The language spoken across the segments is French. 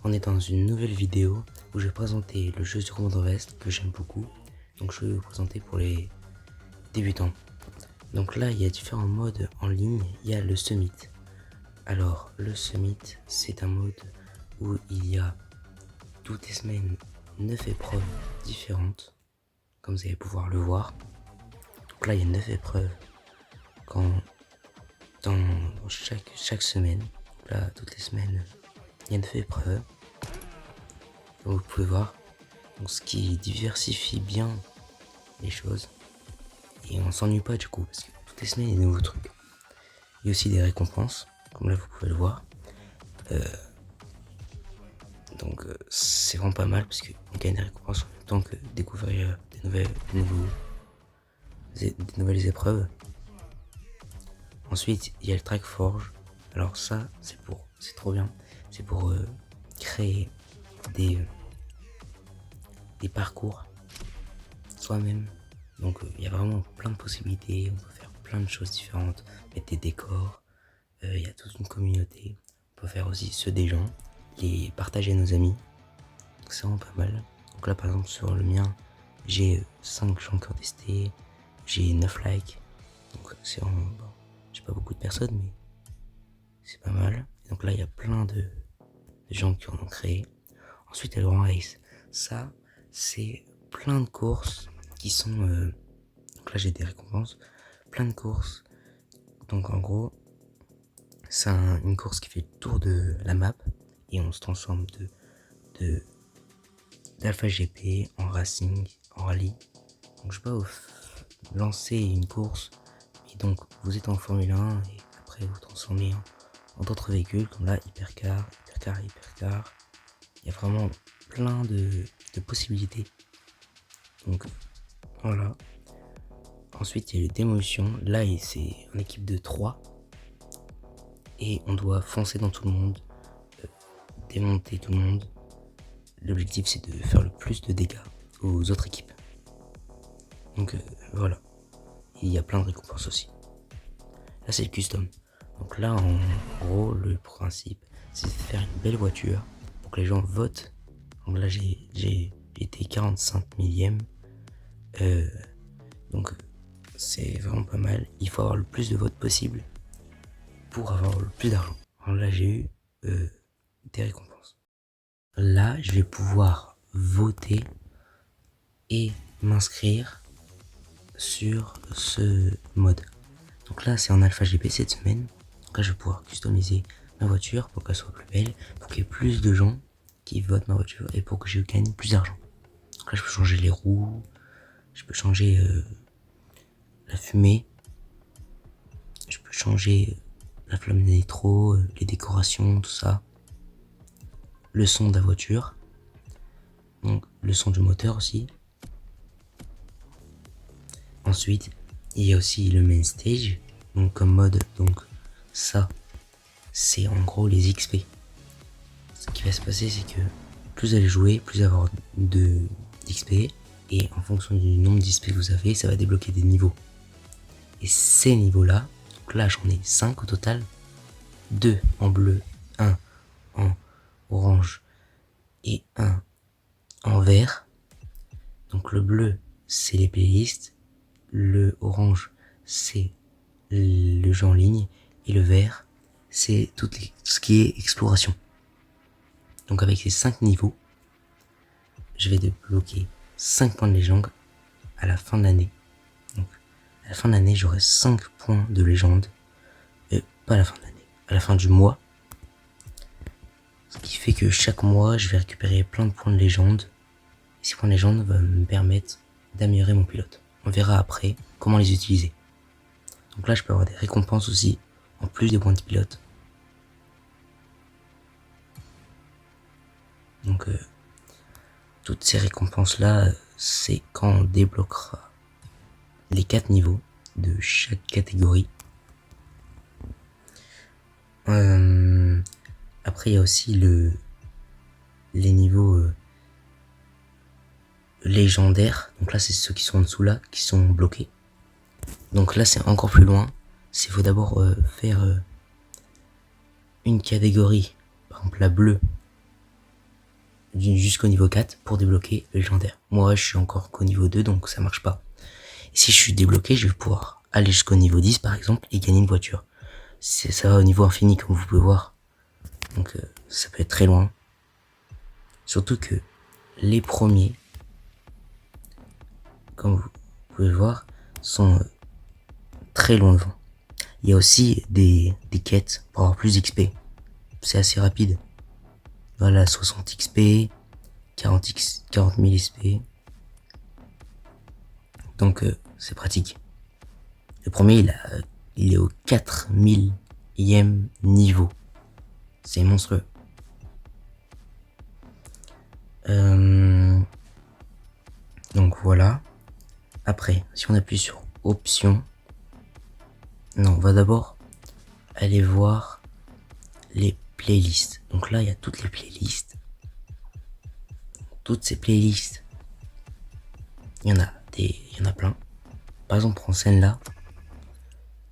On est dans une nouvelle vidéo où je vais présenter le jeu sur Command Vest que j'aime beaucoup. Donc je vais vous présenter pour les débutants. Donc là il y a différents modes en ligne. Il y a le Summit. Alors le Summit, c'est un mode où il y a toutes les semaines 9 épreuves différentes, comme vous allez pouvoir le voir. Donc là il y a 9 épreuves dans chaque semaine. Donc là toutes les semaines il y a 9 épreuves. Donc vous pouvez voir, donc ce qui diversifie bien les choses et on s'ennuie pas du coup parce que toutes les semaines il y a de nouveaux trucs. Il y a aussi des récompenses, comme là vous pouvez le voir. Donc c'est vraiment pas mal parce qu'on gagne des récompenses en même temps que découvrir des nouvelles épreuves. Ensuite il y a le Track Forge. Alors ça c'est trop bien. C'est pour créer des parcours soi-même. Donc il y a vraiment plein de possibilités, on peut faire plein de choses différentes, mettre des décors, il y a toute une communauté. On peut faire aussi ceux des gens, les partager à nos amis, donc c'est vraiment pas mal. Donc là par exemple sur le mien, j'ai 5 gens qui ont testé, j'ai 9 likes, donc c'est vraiment bon. J'ai pas beaucoup de personnes mais c'est pas mal. Et donc là il y a plein de gens qui en ont créé. Ensuite il y a le Grand Race, ça c'est plein de courses qui sont donc là j'ai des récompenses, plein de courses. Donc en gros c'est une course qui fait le tour de la map et on se transforme d'Alpha GP en Racing, en Rallye. Donc je vais pas vous lancer une course, et donc vous êtes en Formule 1 et après vous transformez en d'autres véhicules comme là Hypercar. Il y a vraiment plein de possibilités. Donc voilà. Ensuite il y a les démolitions. Là c'est en équipe de 3 et on doit foncer dans tout le monde, démonter tout le monde. L'objectif c'est de faire le plus de dégâts aux autres équipes. Donc voilà. Et il y a plein de récompenses aussi. Là c'est le custom. Donc là en gros le principe c'est de faire une belle voiture pour que les gens votent. Donc là j'ai été 45 millième. Donc c'est vraiment pas mal. Il faut avoir le plus de votes possible pour avoir le plus d'argent. Alors là j'ai eu des récompenses. Là je vais pouvoir voter et m'inscrire sur ce mode. Donc là c'est en Alpha GP cette semaine. Donc là je vais pouvoir customiser ma voiture pour qu'elle soit plus belle, pour qu'il y ait plus de gens qui votent ma voiture et pour que je gagne plus d'argent. Donc là je peux changer les roues, je peux changer la fumée, je peux changer la flamme de nitro, les décorations, tout ça, le son de la voiture, donc le son du moteur aussi. Ensuite il y a aussi le main stage, donc comme mode, donc ça c'est en gros les XP. Ce qui va se passer c'est que plus vous allez jouer, plus vous allez avoir d'XP, et en fonction du nombre d'XP que vous avez, ça va débloquer des niveaux. Et ces niveaux là, donc là j'en ai 5 au total, 2 en bleu, 1 en orange et 1 en vert. Donc le bleu c'est les playlists, le orange c'est le jeu en ligne et le vert c'est tout ce qui est exploration. Donc avec ces 5 niveaux, je vais débloquer 5 points de légende à la fin de l'année. Donc à la fin de l'année j'aurai 5 points de légende, pas à la fin de l'année, à la fin du mois. Ce qui fait que chaque mois je vais récupérer plein de points de légende. Et ces points de légende vont me permettre d'améliorer mon pilote. On verra après comment les utiliser. Donc là je peux avoir des récompenses aussi, en plus des points de pilote. Donc toutes ces récompenses là, c'est quand on débloquera les 4 niveaux de chaque catégorie. Après il y a aussi les niveaux légendaires. Donc là c'est ceux qui sont en dessous là, qui sont bloqués. Donc là c'est encore plus loin. Il faut d'abord faire une catégorie, par exemple la bleue, jusqu'au niveau 4 pour débloquer le légendaire. Moi je suis encore qu'au niveau 2 donc ça marche pas. Et si je suis débloqué, je vais pouvoir aller jusqu'au niveau 10 par exemple et gagner une voiture. Ça va au niveau infini comme vous pouvez voir. Donc ça peut être très loin. Surtout que les premiers, comme vous pouvez voir, sont très loin devant. Il y a aussi des quêtes pour avoir plus d'XP. C'est assez rapide. Voilà, 60 XP, 40 000 XP. Donc c'est pratique. Le premier, il est au 4000e niveau. C'est monstrueux. Donc voilà. Après, si on appuie sur options, non, on va d'abord aller voir les playlists. Donc là, il y a toutes les playlists. Toutes ces playlists, il y en a plein. Par exemple, en scène là,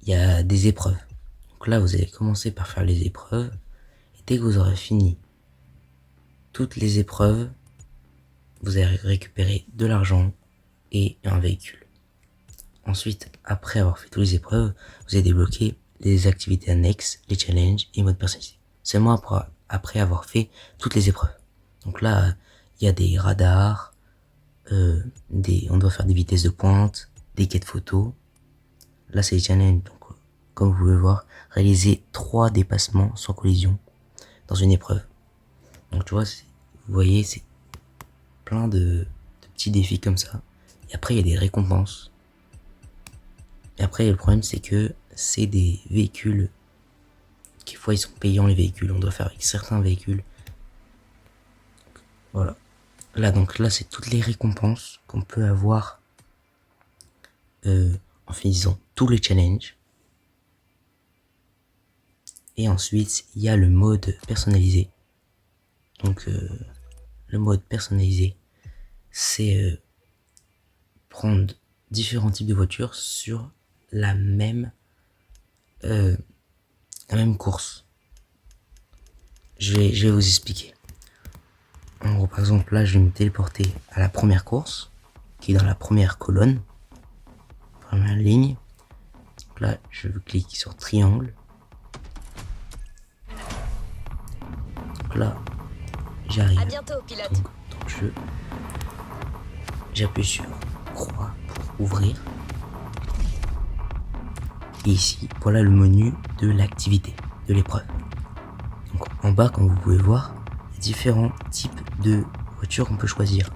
il y a des épreuves. Donc là, vous allez commencer par faire les épreuves. Et dès que vous aurez fini toutes les épreuves, vous allez récupérer de l'argent et un véhicule. Ensuite, après avoir fait toutes les épreuves, vous allez débloquer les activités annexes, les challenges et mode personnalisé. Seulement après avoir fait toutes les épreuves. Donc là, il y a des radars, on doit faire des vitesses de pointe, des quêtes photos. Là, c'est les challenges. Donc, comme vous pouvez voir, réaliser 3 dépassements sans collision dans une épreuve. Donc, tu vois, vous voyez, c'est plein de petits défis comme ça. Et après, il y a des récompenses. Et après, le problème, c'est que c'est des véhicules. Quelquefois, ils sont payants, les véhicules. On doit faire avec certains véhicules. Voilà. Là, c'est toutes les récompenses qu'on peut avoir en finissant tous les challenges. Et ensuite, il y a le mode personnalisé. Donc, le mode personnalisé, c'est prendre différents types de voitures sur la même course. Je vais vous expliquer. En gros, par exemple, là, je vais me téléporter à la première course, qui est dans la première colonne, première ligne. Donc là, je clique sur triangle. Donc là, j'arrive. À bientôt, pilote. Donc, dans le jeu, j'appuie sur croix pour ouvrir. Et ici, voilà le menu de l'activité, de l'épreuve. Donc en bas, comme vous pouvez voir, il y a différents types de voitures qu'on peut choisir.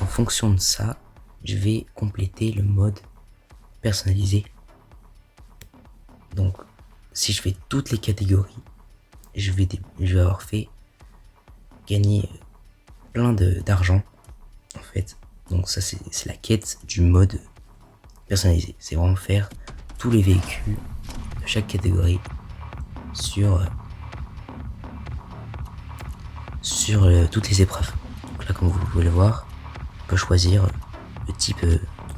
En fonction de ça, je vais compléter le mode personnalisé. Donc, si je fais toutes les catégories, je vais avoir fait gagner plein d'argent, en fait. Donc ça, c'est la quête du mode personnalisé. C'est vraiment faire tous les véhicules de chaque catégorie sur toutes les épreuves. Donc là, comme vous pouvez le voir, on peut choisir le type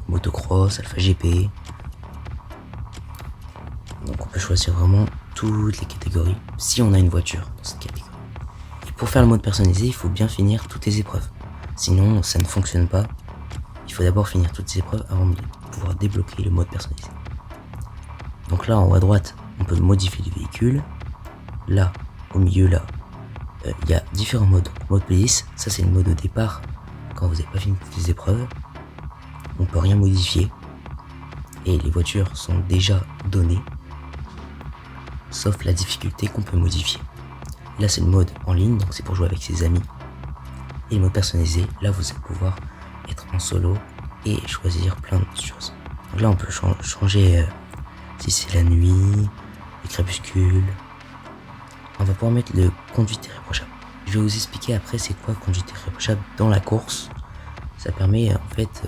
motocross, alpha GP. Donc on peut choisir vraiment toutes les catégories si on a une voiture dans cette catégorie. Et pour faire le mode personnalisé, il faut bien finir toutes les épreuves. Sinon, ça ne fonctionne pas. Il faut d'abord finir toutes les épreuves avant de pouvoir débloquer le mode personnalisé. Donc là, en haut à droite, on peut modifier les véhicules. Là, au milieu, là, il y a différents modes. Mode playlist, ça c'est le mode au départ, quand vous n'avez pas fini toutes les épreuves. On peut rien modifier. Et les voitures sont déjà données. Sauf la difficulté qu'on peut modifier. Là, c'est le mode en ligne, donc c'est pour jouer avec ses amis. Et le mode personnalisé, là, vous allez pouvoir être en solo et choisir plein de choses. Donc là, on peut changer si c'est la nuit, les crépuscules. On va pouvoir mettre le conduite irréprochable. Je vais vous expliquer après c'est quoi conduite irréprochable dans la course. Ça permet en fait,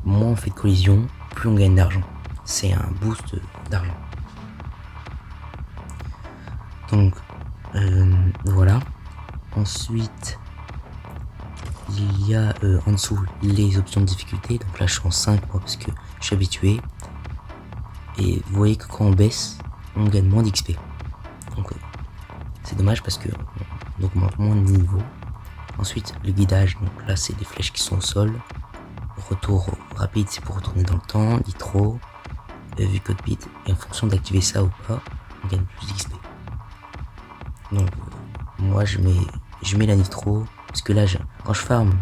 moins on fait de collision, plus on gagne d'argent. C'est un boost d'argent. Donc voilà. Ensuite, il y a en dessous les options de difficulté. Donc là je suis en 5 moi parce que je suis habitué. Et vous voyez que quand on baisse, on gagne moins d'XP. Donc c'est dommage parce que on augmente moins de niveau. Ensuite, le guidage, donc là c'est les flèches qui sont au sol. Le retour rapide, c'est pour retourner dans le temps. Nitro, vu code bit, et en fonction d'activer ça ou pas, on gagne plus d'XP. Donc moi je mets la nitro, parce que là quand je farm,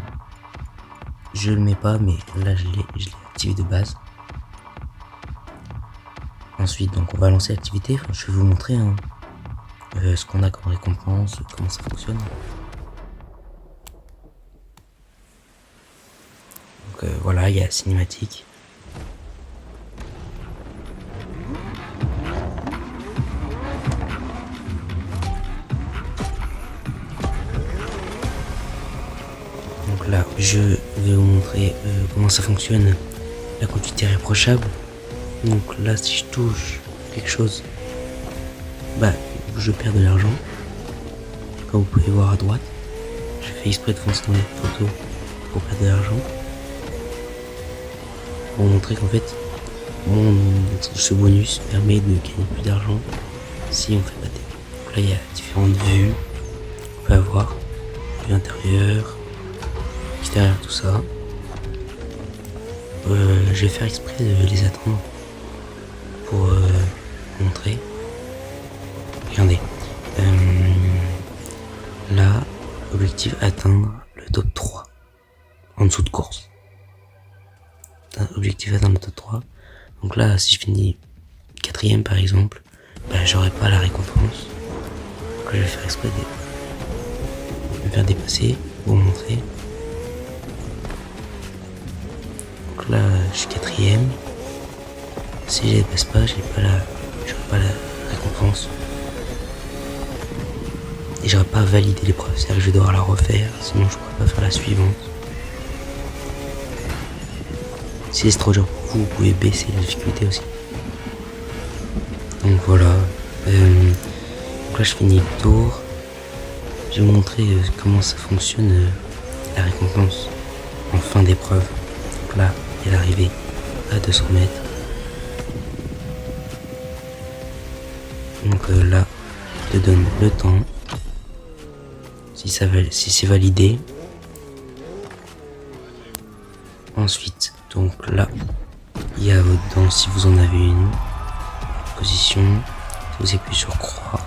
je le mets pas, mais là je l'ai activé de base. Ensuite donc on va lancer l'activité, je vais vous montrer ce qu'on a comme récompense, comment ça fonctionne. Donc voilà, il y a la cinématique. Donc là, je vais vous montrer comment ça fonctionne, la conduite irréprochable. Donc là, si je touche quelque chose, bah je perds de l'argent. Comme vous pouvez voir à droite, je fais exprès de foncer dans les photos pour perdre de l'argent. Pour vous montrer qu'en fait, ce bonus permet de gagner plus d'argent si on fait battre. Donc là, il y a différentes vues qu'on peut avoir, vue intérieure, extérieure, tout ça. Je vais faire exprès de les attendre pour vous montrer. Regardez. Là, objectif atteindre le top 3 en dessous de course. Objectif atteindre le top 3. Donc là, si je finis 4ème par exemple, bah, j'aurai pas la récompense. Donc là, je vais faire exprès de me faire dépasser pour vous montrer. Donc là, je suis 4ème. Si je dépasse pas, j'aurai pas la récompense. Et j'aurai pas validé l'épreuve, c'est-à-dire que je vais devoir la refaire, sinon je pourrais pas faire la suivante. Si c'est trop dur pour vous, vous pouvez baisser la difficulté aussi. Donc voilà. Donc là je finis le tour. Je vais vous montrer comment ça fonctionne la récompense en fin d'épreuve. Donc là, il y a l'arrivée à 200 mètres. Donc là, je te donne le temps. Si c'est validé. Ensuite, donc là, il y a votre dent si vous en avez une. Position, si vous appuyez sur croix.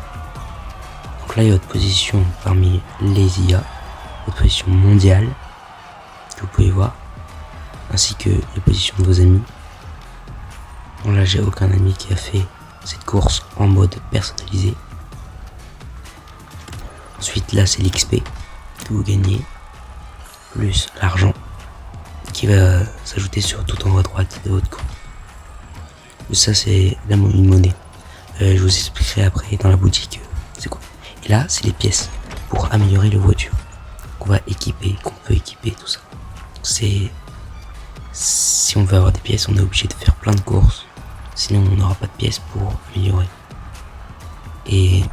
Donc là, il y a votre position parmi les IA, votre position mondiale, que vous pouvez voir, ainsi que les positions de vos amis. Donc là, j'ai aucun ami qui a fait cette course en mode personnalisé. Ensuite, là, c'est l'XP que vous gagnez, plus l'argent qui va s'ajouter sur tout en haut à droite de votre compte. Ça, c'est une monnaie. Je vous expliquerai après dans la boutique c'est quoi. Et là, c'est les pièces pour améliorer les voitures qu'on va équiper, qu'on peut équiper, tout ça. Si on veut avoir des pièces, on est obligé de faire plein de courses. Sinon, on n'aura pas de pièces pour améliorer. Et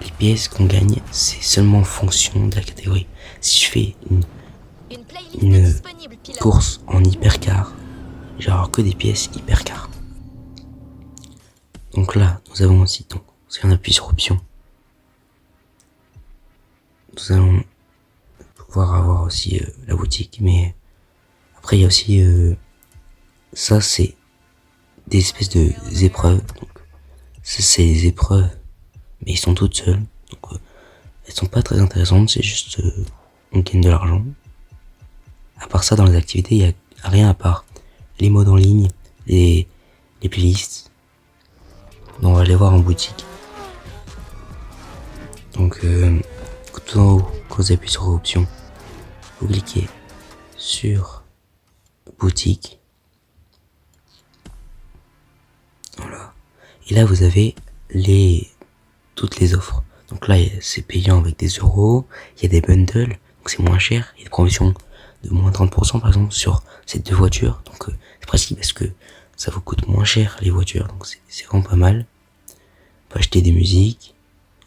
les pièces qu'on gagne, c'est seulement en fonction de la catégorie. Si je fais une course en hypercar, je vais avoir que des pièces hypercar. Donc là, nous avons aussi, donc, si on appuie sur option, nous allons pouvoir avoir aussi la boutique, mais après il y a aussi ça, c'est des espèces de épreuves. Donc ça, c'est des épreuves, mais ils sont toutes seules, donc elles sont pas très intéressantes, c'est juste on gagne de l'argent. À part ça, dans les activités, il y a rien à part les modes en ligne, les playlists. Donc on va les voir en boutique. Donc tout en haut, quand vous appuyez sur option, vous cliquez sur boutique. Voilà. Et là vous avez toutes les offres. Donc là c'est payant avec des euros, il y a des bundles, donc c'est moins cher, il y a des promotions de moins 30% par exemple sur ces deux voitures. Donc c'est pratique parce que ça vous coûte moins cher les voitures, donc c'est vraiment pas mal. On peut acheter des musiques.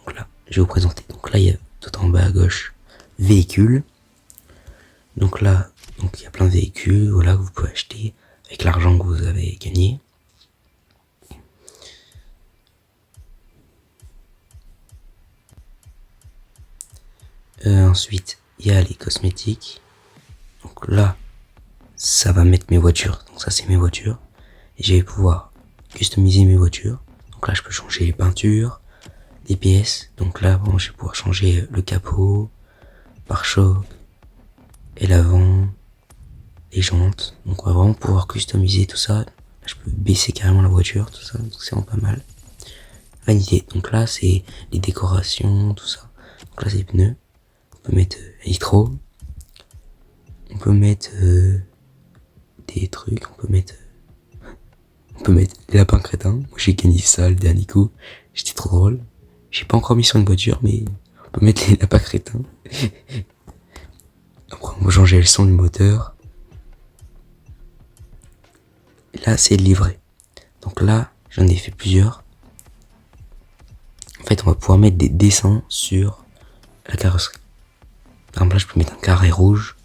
Donc là, je vais vous présenter. Donc là, il y a tout en bas à gauche, véhicules. Donc là, il y a plein de véhicules, voilà, que vous pouvez acheter avec l'argent que vous avez gagné. Ensuite, il y a les cosmétiques. Donc là, ça va mettre mes voitures. Donc ça, c'est mes voitures. Et je vais pouvoir customiser mes voitures. Donc là, je peux changer les peintures, les pièces. Donc là, bon, je vais pouvoir changer le capot, pare-choc, et l'avant, les jantes. Donc on va vraiment pouvoir customiser tout ça. Là, je peux baisser carrément la voiture, tout ça. Donc c'est vraiment pas mal. Vanité. Donc là, c'est les décorations, tout ça. Donc là, c'est les pneus. On peut mettre nitro. On peut mettre des trucs. On peut mettre les lapins crétins. Moi, j'ai gagné ça le dernier coup. J'étais trop drôle. J'ai pas encore mis sur une voiture, mais on peut mettre les lapins crétins. Après, on va changer le son du moteur. Et là, c'est le livret. Donc là, j'en ai fait plusieurs. En fait, on va pouvoir mettre des dessins sur la carrosserie. Par exemple, là, je peux mettre un carré rouge,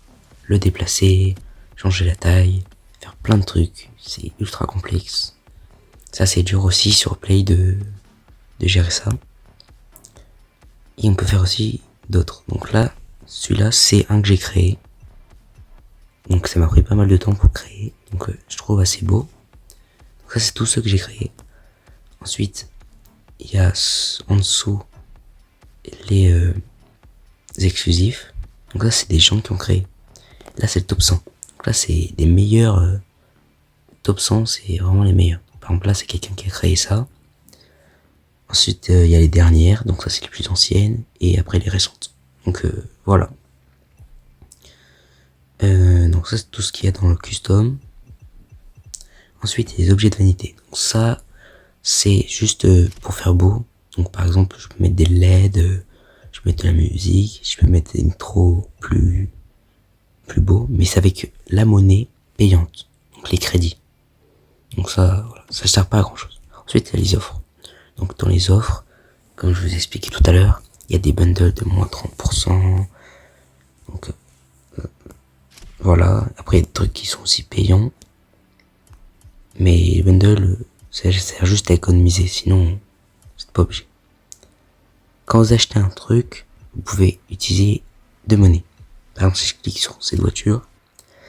le déplacer, changer la taille, faire plein de trucs. C'est ultra complexe. Ça, c'est dur aussi sur Play de gérer ça. Et on peut faire aussi d'autres. Donc là, celui-là, c'est un que j'ai créé. Donc ça m'a pris pas mal de temps pour créer. Donc je trouve assez beau. Donc ça, c'est tout ce que j'ai créé. Ensuite, il y a en dessous les exclusifs. Donc là, c'est des gens qui ont créé. Là, c'est le top 100. Donc là, c'est des meilleurs top 100, c'est vraiment les meilleurs. Par exemple, là, c'est quelqu'un qui a créé ça. Ensuite, il y a les dernières. Donc ça, c'est les plus anciennes. Et après, les récentes. Donc voilà. Donc ça, c'est tout ce qu'il y a dans le custom. Ensuite, il y a les objets de vanité. Donc ça, c'est juste pour faire beau. Donc par exemple, je peux mettre des LED, je peux mettre de la musique, je peux mettre des intros plus beaux, mais c'est avec la monnaie payante, donc les crédits. Donc ça, voilà, ça sert pas à grand chose. Ensuite, il y a les offres. Donc dans les offres, comme je vous ai expliqué tout à l'heure, il y a des bundles de moins 30%. Donc voilà. Après, il y a des trucs qui sont aussi payants. Mais les bundles, ça sert juste à économiser, sinon, c'est pas obligé. Quand vous achetez un truc, vous pouvez utiliser deux monnaies. Par exemple, si je clique sur cette voiture,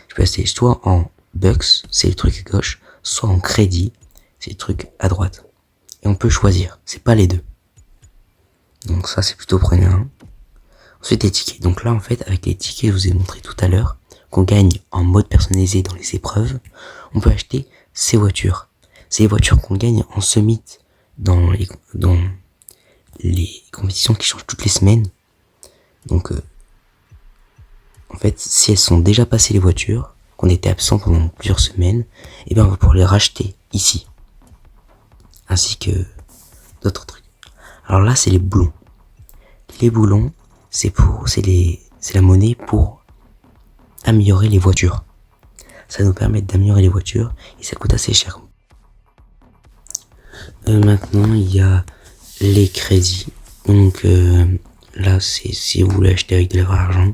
je peux acheter soit en bucks, c'est le truc à gauche, soit en crédit, c'est le truc à droite. Et on peut choisir, c'est pas les deux. Donc ça, c'est plutôt prenant. Ensuite, les tickets. Donc là, en fait, avec les tickets que je vous ai montré tout à l'heure, qu'on gagne en mode personnalisé dans les épreuves, on peut acheter ces voitures. C'est les voitures qu'on gagne en summit dans les compétitions qui changent toutes les semaines. Donc, en fait, si elles sont déjà passées les voitures, qu'on était absent pendant plusieurs semaines, et bien on va pouvoir les racheter ici. Ainsi que d'autres trucs. Alors là, c'est les boulons. Les boulons, c'est la monnaie pour améliorer les voitures. Ça nous permet d'améliorer les voitures et ça coûte assez cher. Maintenant, il y a les crédits. Donc là, c'est si vous voulez acheter avec de l'argent.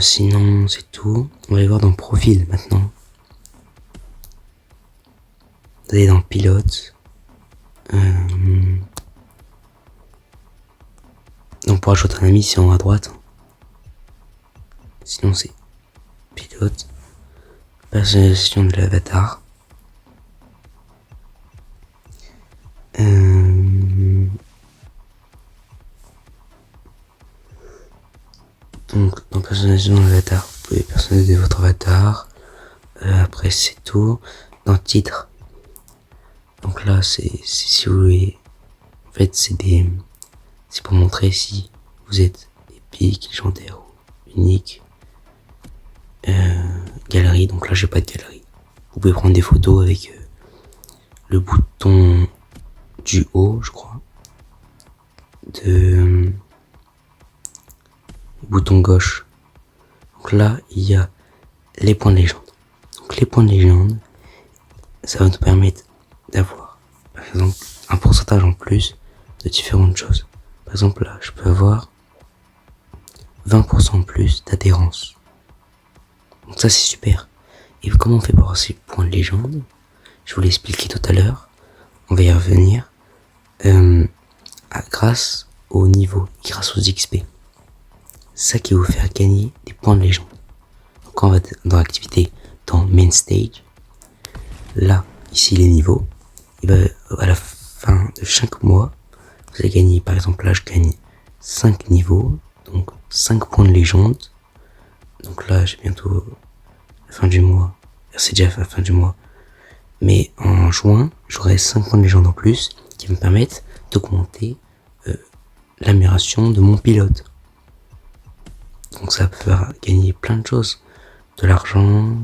Sinon, c'est tout. On va aller voir dans profil maintenant. Vous allez dans pilote. Donc pour ajouter un ami, c'est en haut à droite. Sinon, c'est pilote. Personnalisation de l'avatar. Donc, dans personnalisation de l'avatar, vous pouvez personnaliser votre avatar. Après, c'est tout. Dans titre. Donc là, c'est si vous voulez. En fait, c'est pour montrer si vous êtes épique, légendaire ou unique. Galerie. Donc là, j'ai pas de galerie. Vous pouvez prendre des photos avec le bouton du haut, je crois. Le bouton gauche. Donc là, il y a les points de légende. Donc les points de légende, ça va nous permettre d'avoir, par exemple, un pourcentage en plus de différentes choses. Par exemple, là, je peux avoir 20% en plus d'adhérence. Donc ça, c'est super. Et comment on fait pour avoir ces points de légende? Je vous l'ai expliqué tout à l'heure. On va y revenir. Grâce au niveau, grâce aux XP. ça qui va vous faire gagner des points de légende. Donc quand on va dans l'activité, dans Main Stage, là, ici les niveaux, et ben, à la fin de chaque mois, vous allez gagner, par exemple là je gagne 5 niveaux, donc 5 points de légende. Donc là j'ai bientôt la fin du mois, c'est déjà la fin du mois. Mais en juin, j'aurai 5 points de légende en plus qui me permettent d'augmenter l'amélioration de mon pilote. Donc ça peut gagner plein de choses. De l'argent,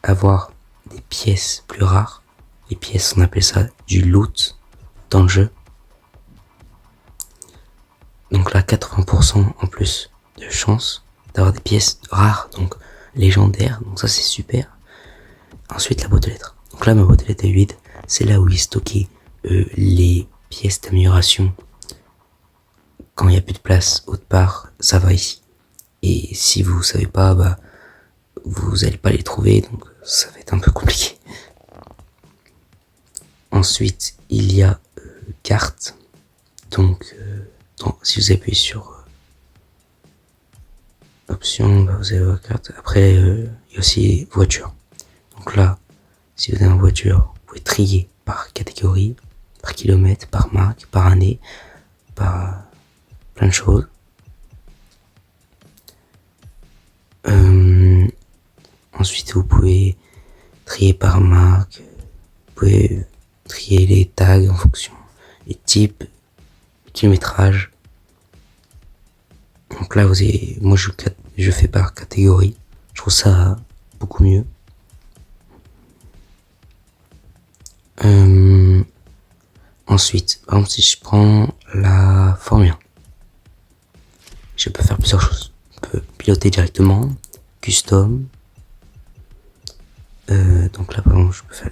avoir des pièces plus rares. Les pièces, on appelle ça du loot dans le jeu. Donc là, 80% en plus de chance d'avoir des pièces rares, donc légendaires. Donc ça, c'est super. Ensuite, la boîte aux lettres. Donc là, ma boîte aux lettres est vide. C'est là où il est stocké les pièces d'amélioration. Quand il n'y a plus de place autre part, ça va ici. Et si vous savez pas, bah, vous allez pas les trouver, donc ça va être un peu compliqué. Ensuite, il y a carte. Donc, si vous appuyez sur option, bah, vous avez votre carte. Après, il y a aussi voiture. Donc là, si vous avez une voiture, vous pouvez trier par catégorie, par kilomètre, par marque, par année, par plein de choses. Ensuite, vous pouvez trier par marque, vous pouvez trier les tags en fonction des types, kilométrage. Donc là, moi je fais par catégorie. Je trouve ça beaucoup mieux. Ensuite, par exemple, si je prends la Formule 1, je peux faire plusieurs choses. Je peux piloter directement, custom. Donc là, par exemple, je peux faire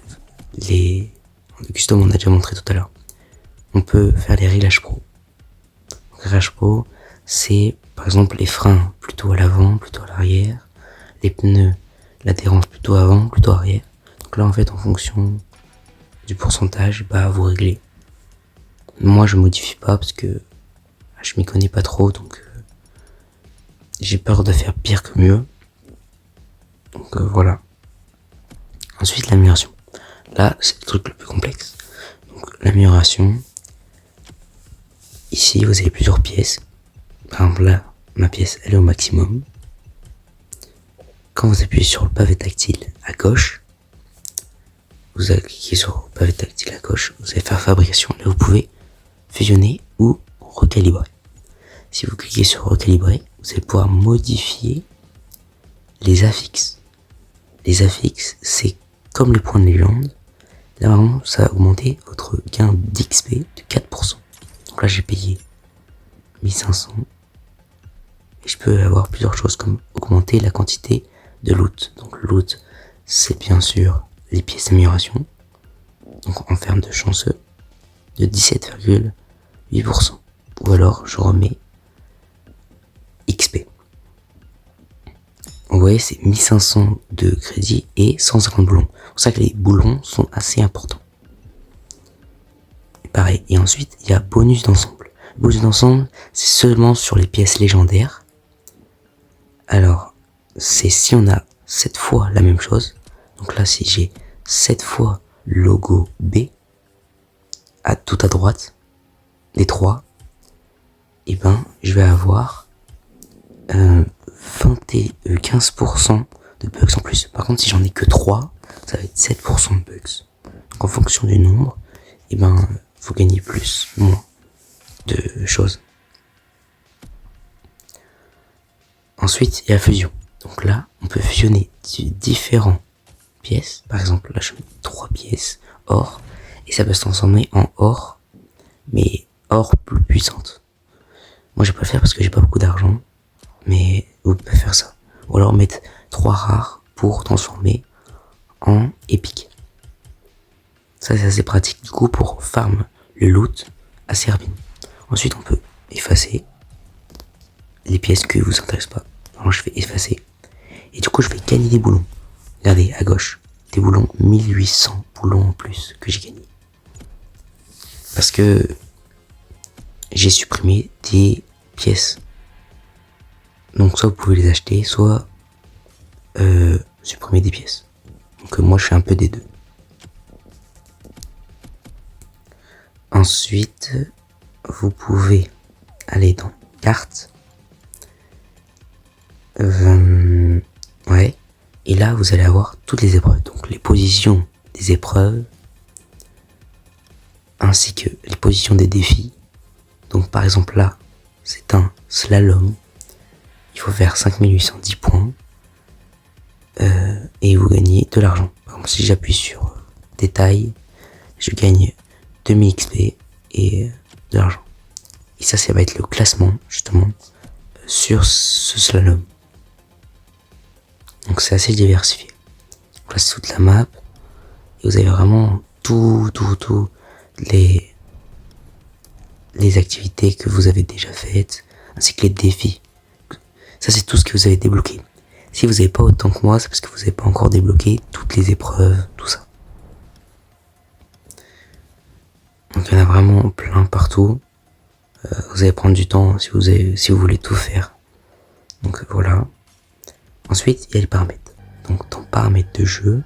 les custom, on a déjà montré tout à l'heure. On peut faire les réglages pro. Donc, réglage pro, c'est par exemple les freins plutôt à l'avant, plutôt à l'arrière, les pneus, l'adhérence plutôt avant, plutôt arrière. Donc là, en fait, en fonction du pourcentage, bah vous réglez. Moi, je modifie pas parce que je m'y connais pas trop, donc j'ai peur de faire pire que mieux. Donc voilà. Ensuite, l'amélioration. Là, c'est le truc le plus complexe. Donc l'amélioration. Ici, vous avez plusieurs pièces. Par exemple, là, ma pièce, elle est au maximum. Quand vous appuyez sur le pavé tactile à gauche, vous allez cliquer sur le pavé tactile à gauche, vous allez faire fabrication. Là, vous pouvez fusionner ou recalibrer. Si vous cliquez sur recalibrer, vous allez pouvoir modifier les affixes. Les affixes, c'est comme les points de légende. Là, vraiment, ça va augmenter votre gain d'XP de 4%. Donc là, j'ai payé 1500. Et je peux avoir plusieurs choses comme augmenter la quantité de loot. Donc le loot, c'est bien sûr les pièces d'amélioration. Donc en termes de chanceux, de 17,8%. Ou alors je remets XP. Vous voyez, c'est 1500 de crédit et 150 boulons. C'est pour ça que les boulons sont assez importants. Et pareil. Et ensuite, il y a bonus d'ensemble. Bonus d'ensemble, c'est seulement sur les pièces légendaires. Alors, c'est si on a 7 fois la même chose. Donc là, si j'ai 7 fois logo B, tout à droite, des 3, et ben, je vais avoir 15% de bugs en plus. Par contre, si j'en ai que 3, ça va être 7% de bugs. Donc en fonction du nombre, et ben, faut gagner plus, moins de choses. Ensuite, il y a la fusion. Donc là, on peut fusionner différentes pièces. Par exemple, là, je mets 3 pièces or, et ça peut se transformer en or, mais or plus puissante. Moi, je vais pas le faire parce que j'ai pas beaucoup d'argent, mais vous pouvez faire ça. Ou alors mettre 3 rares pour transformer en épique. Ça, c'est assez pratique du coup pour farm le loot assez rapidement. Ensuite, on peut effacer les pièces qui vous intéressent pas. Alors, je fais effacer. Et du coup, je vais gagner des boulons. Regardez, à gauche, des boulons, 1800 boulons en plus que j'ai gagné. Parce que j'ai supprimé des pièces. Donc soit vous pouvez les acheter, soit supprimer des pièces. Donc moi je fais un peu des deux. Ensuite, vous pouvez aller dans cartes. Ouais. Et là, vous allez avoir toutes les épreuves. Donc les positions des épreuves, ainsi que les positions des défis. Donc par exemple là, c'est un slalom. Il faut faire 5810 points. Et vous gagnez de l'argent. Par exemple, si j'appuie sur détail, je gagne 2000 XP et de l'argent. Et ça va être le classement, justement, sur ce slalom. Donc c'est assez diversifié. Donc là, c'est toute la map. Et vous avez vraiment tout les activités que vous avez déjà faites, ainsi que les défis. Ça, c'est tout ce que vous avez débloqué. Si vous n'avez pas autant que moi, c'est parce que vous n'avez pas encore débloqué toutes les épreuves, tout ça. Donc il y en a vraiment plein partout. Vous allez prendre du temps si vous voulez tout faire. Donc voilà. Ensuite, il y a les paramètres. Donc dans paramètres de jeu,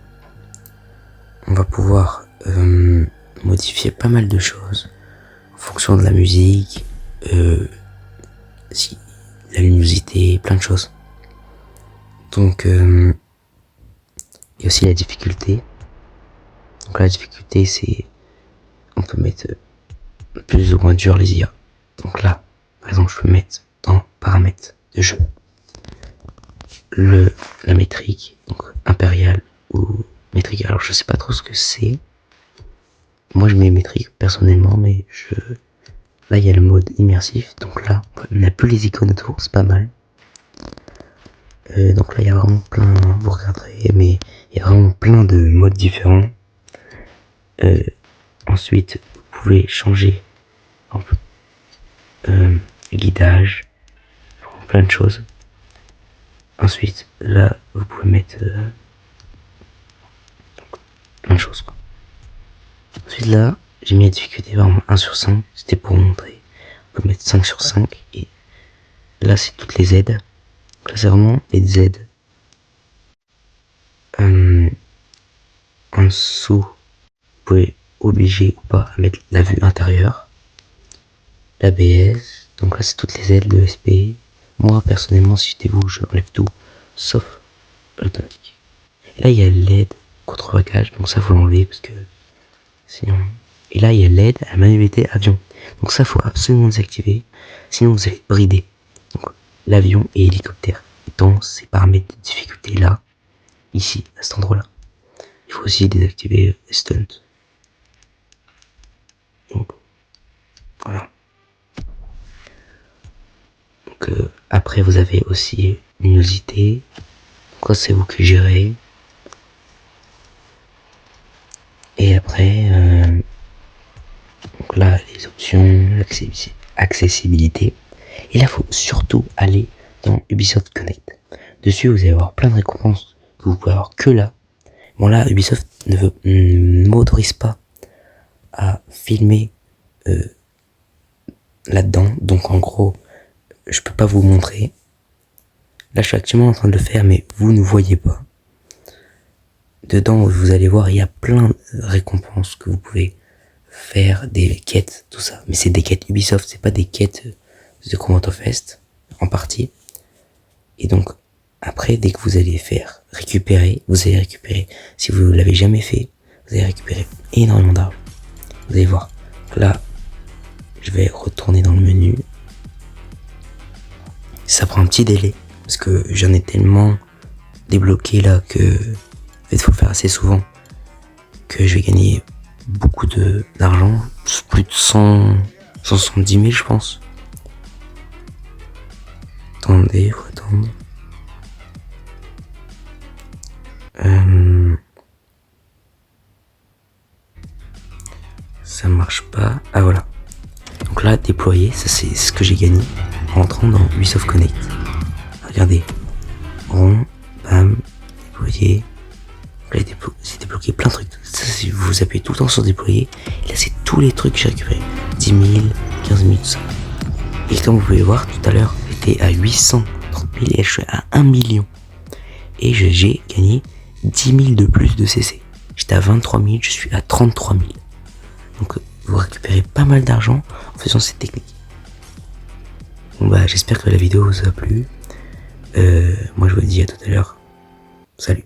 on va pouvoir modifier pas mal de choses en fonction de la musique, la luminosité, plein de choses. Donc il y a aussi la difficulté. Donc la difficulté, c'est on peut mettre plus ou moins dur les IA. Donc là, par exemple, je peux mettre dans paramètres de jeu la métrique, donc impériale ou métrique. Alors je sais pas trop ce que c'est. Moi je mets métrique personnellement, mais là il y a le mode immersif. Donc là, on n'a plus les icônes autour, c'est pas mal. Donc là il y a vraiment plein, vous regarderez, mais il y a vraiment plein de modes différents. Ensuite, vous pouvez changer guidage, plein de choses. Ensuite, là, vous pouvez mettre plein de choses, quoi. Ensuite, là, j'ai mis la difficulté vraiment 1 sur 5. C'était pour montrer. On peut mettre 5 sur 5. Et là, c'est toutes les aides. Donc là, c'est vraiment les aides. En dessous, vous pouvez obliger ou pas à mettre la vue intérieure. L'ABS. Donc là, c'est toutes les aides, le SP. Moi, personnellement, si j'étais vous, je enlève tout, sauf l'automatique. Et là, il y a l'aide contre bagage. Donc ça, faut l'enlever parce que sinon. Et là, il y a l'aide à maniabilité avion. Donc ça, faut absolument désactiver. Sinon, vous allez brider. Donc, l'avion et hélicoptère. Dans ces paramètres de difficulté là, ici, à cet endroit-là. Il faut aussi désactiver stunt. Donc, voilà. Donc, après, vous avez aussi luminosité. Donc, ça, c'est vous qui gérez. Et après, donc là, les options, accessibilité. Et là, il faut surtout aller dans Ubisoft Connect. Dessus, vous allez avoir plein de récompenses que vous pouvez avoir que là. Bon, là, Ubisoft ne m'autorise pas à filmer là-dedans. Donc, en gros, je peux pas vous montrer. Là, je suis actuellement en train de le faire, mais vous ne voyez pas. Dedans, vous allez voir, il y a plein de récompenses que vous pouvez faire, des quêtes, tout ça. Mais c'est des quêtes Ubisoft, c'est pas des quêtes de Command of Fest, en partie. Et donc, après, dès que vous allez vous allez récupérer, si vous ne l'avez jamais fait, vous allez récupérer énormément d'argent. Vous allez voir, là, je vais retourner dans le menu. Ça prend un petit délai, parce que j'en ai tellement débloqué là que, en fait, faut le faire assez souvent, que je vais gagner beaucoup d'argent, plus de 170 000 je pense. Attendez, faut attendre. Ça marche pas. Ah voilà. Donc là, déployer, ça c'est ce que j'ai gagné en rentrant dans Ubisoft Connect. Regardez. Rond, bam, déployer. Là, j'ai débloqué plein de trucs. Ça, si vous appuyez tout le temps sur déployer, et là c'est tous les trucs que j'ai récupérés. 10 000, 15 000, tout ça. Et comme vous pouvez voir tout à l'heure, j'étais à 830 000 et je suis à 1 million. Et j'ai gagné 10 000 de plus de CC. J'étais à 23 000, je suis à 33 000. Donc vous récupérez pas mal d'argent en faisant cette technique. Bon bah j'espère que la vidéo vous a plu. Moi je vous dis à tout à l'heure. Salut.